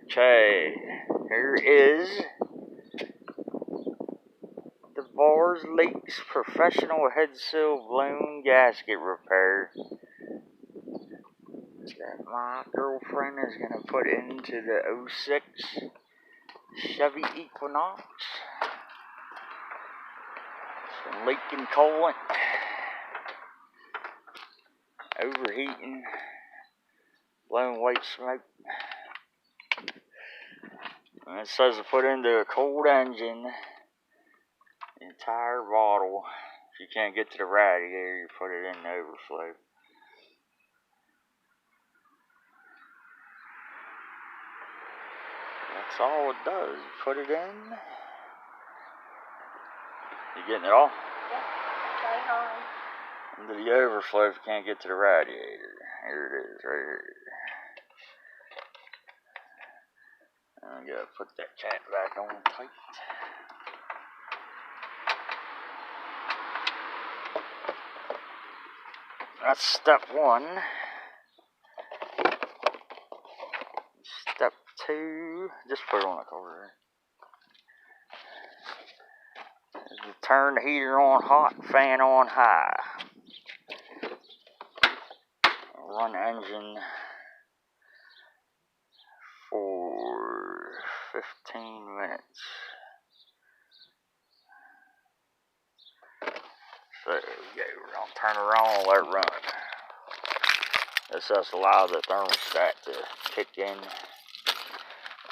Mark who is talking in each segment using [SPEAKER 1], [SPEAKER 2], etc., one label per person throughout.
[SPEAKER 1] Okay, here is the Bars Leaks Professional Head Seal Balloon Gasket Repair that my girlfriend is going to put into the '06 Chevy Equinox. Some leaking coolant, overheating, blowing white smoke. And it says to put into a cold engine the entire bottle. If you can't get to the radiator, you put it in the overflow. That's all it does. You put it in. You getting it all?
[SPEAKER 2] Yep. Try hard.
[SPEAKER 1] Into the overflow if you can't get to the radiator. Here it is, right here. I gotta put that cat back on tight. That's step one. Step two, just put it on the cover. You turn the heater on hot, fan on high. Run the engine for 15 minutes. So there we go. We're gonna turn her on and let it run. This just allows the thermostat to kick in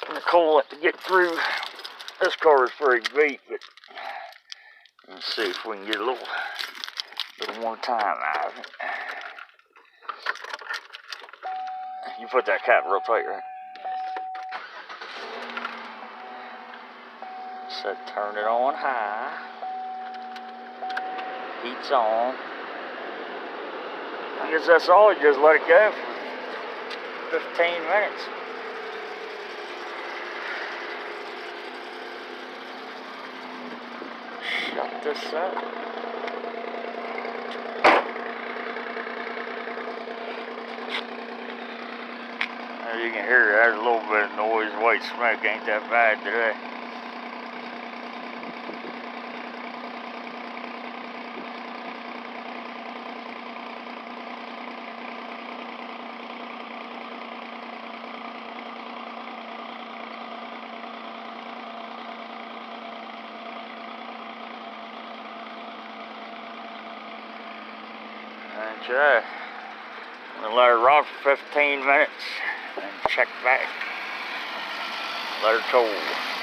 [SPEAKER 1] and the coolant to get through. This car is pretty beat, but let's see if we can get a little more time out of it. You put that cap real tight, right? So turn it on high. Heat's on. I guess that's all. You just let it go for 15 minutes. Shut this up. As you can hear, there's a little bit of noise. White smoke ain't that bad today. Okay, I'm gonna let her run for 15 minutes and check back. Let her cool.